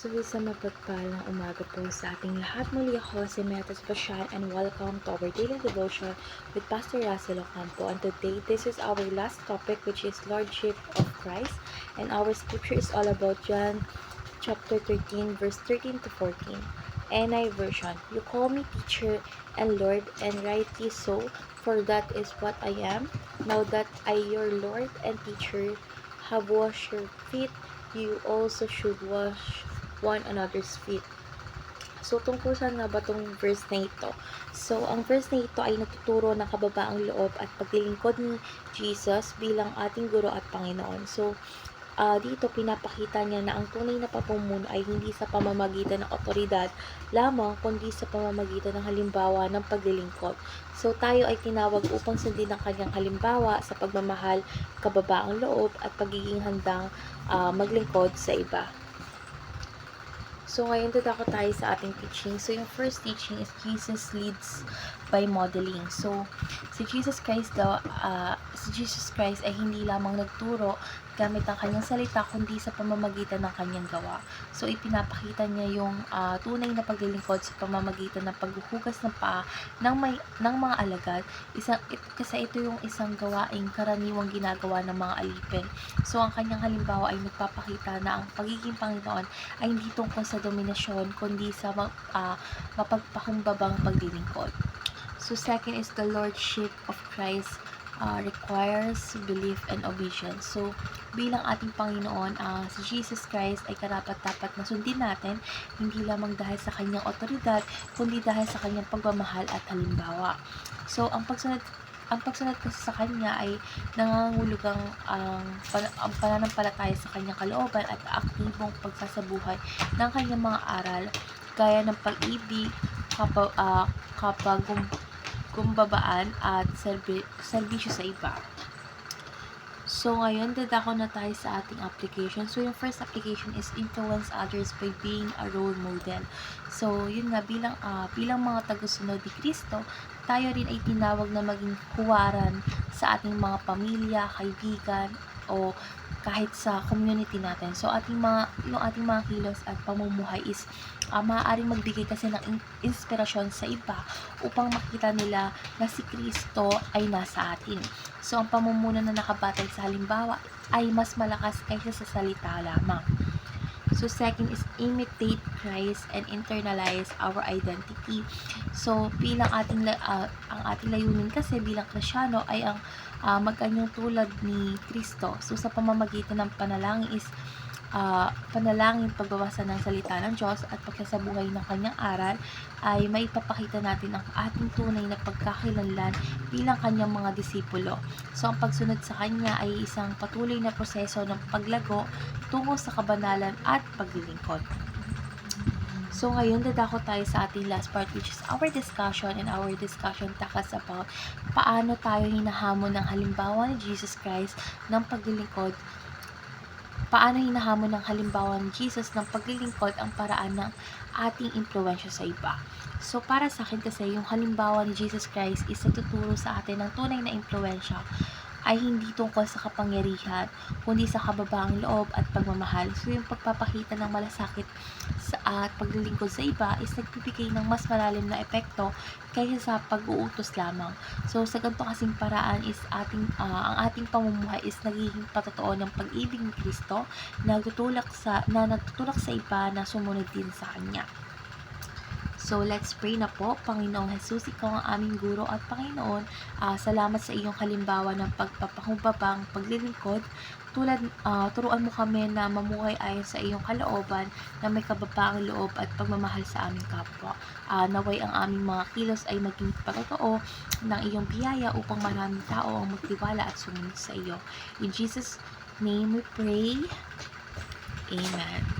So, isang mapagpalang umaga po sa ating lahat. Muli ako si Metas Bashan and welcome to our daily devotion with Pastor Russell Ocampo. And today, this is our last topic, which is Lordship of Christ. And our scripture is all about John chapter 13, verse 13 to 14. NI version. You call me teacher and Lord, and rightly so, for that is what I am. Now that I, your Lord and teacher, have washed your feet, you also should wash one another's feet. So, tungkol saan nga ba itong verse na ito? So, ang verse na ito ay nagtuturo ng kababaang loob at paglilingkod ni Jesus bilang ating guro at Panginoon. So, dito pinapakita niya na ang tunay na pamumuno ay hindi sa pamamagitan ng otoridad lamang, kundi sa pamamagitan ng halimbawa ng paglilingkod. So, tayo ay tinawag upang sundin ang kanyang halimbawa sa pagmamahal, kababaang loob at pagiging handang maglingkod sa iba. So, ngayon dadako tayo sa ating teaching. So, yung first teaching is Jesus leads by modeling. So, si Jesus Christ ay hindi lamang nagturo gamit ang kanyang salita, kundi sa pamamagitan ng kanyang gawa. So, ipinapakita niya yung tunay na paglilingkod sa pamamagitan ng paghuhugas ng paa ng mga alagad. Kasi ito yung isang gawaing karaniwang ginagawa ng mga alipin. So, ang kanyang halimbawa ay nagpapakita na ang pagiging Panginoon ay hindi tungkol sa dominasyon, kundi sa mapagpakumbabang paglilingkod. So, second is the Lordship of Christ requires belief and obedience. So, bilang ating Panginoon, si Jesus Christ ay karapat-dapat na sundin natin, hindi lamang dahil sa kanyang otoridad, kundi dahil sa kanyang pagmamahal at halimbawa. So, ang pagsunod kasi sa kanya ay nangangulugang ang pananampalataya sa kanyang kalooban at aktibong pagsasabuhay ng kanyang mga aral, gaya ng pag-ibig, kumbabaan at serbisyo sa iba. So, ngayon, dadako na tayo sa ating application. So, yung first application is influence others by being a role model. So, yun nga, bilang mga tagusunod ni Kristo, tayo rin ay tinawag na maging huwaran sa ating mga pamilya, kaibigan, o kahit sa community natin. So, yung ating mga kilos at pamumuhay is maaaring magbigay kasi ng inspirasyon sa iba upang makita nila na si Kristo ay nasa atin. So, ang pamumuno na nakabatay sa halimbawa ay mas malakas kaysa sa salita lamang. So, second is imitate Christ and internalize our identity. So, bilang ang ating layunin kasi bilang Kristyano ay ang magkanyang tulad ni Kristo. So, sa pamamagitan ng panalangin, pagbabasa ng salita ng Diyos at pagsasabuhay ng kanyang aral ay may papakita natin ang ating tunay na pagkakakilanlan bilang kanyang mga disipulo. So, ang pagsunod sa kanya ay isang patuloy na proseso ng paglago tungo sa kabanalan at paglilingkod. So, ngayon dadako tayo sa ating last part, which is our discussion, and our discussion takas about paano tayo hinahamon ng halimbawa ni Jesus Christ ng paglilingkod. Paano hinahamon ng halimbawa ni Jesus ng paglilingkod ang paraan ng ating impluwensya sa iba. So, para sa akin kasi, yung halimbawa ni Jesus Christ is nagtuturo sa atin ng tunay na impluwensya ay hindi tungkol sa kapangyarihan, kundi sa kababaang loob at pagmamahal. So, yung pagpapakita ng malasakit at paglilingkod sa iba is nagbibigay ng mas malalim na epekto kaysa sa pag-uutos lamang. So, sa ganito kasing paraan is ang ating pamumuhay is nagiging patotoo ng pag-ibig ni Kristo na nagtutulak sa iba na sumunod din sa Kanya. So, let's pray na po. Panginoong Jesus, ikaw ang aming guro at Panginoon. Salamat sa iyong halimbawa ng pagpapakumbabang paglilingkod. Turuan mo kami na mamuhay ayon sa iyong kalooban na may kababaang loob at pagmamahal sa aming kapwa. Naway ang aming mga kilos ay maging patotoo ng iyong biyaya upang maraming tao ang magtiwala at sumunod sa iyo. In Jesus' name we pray. Amen.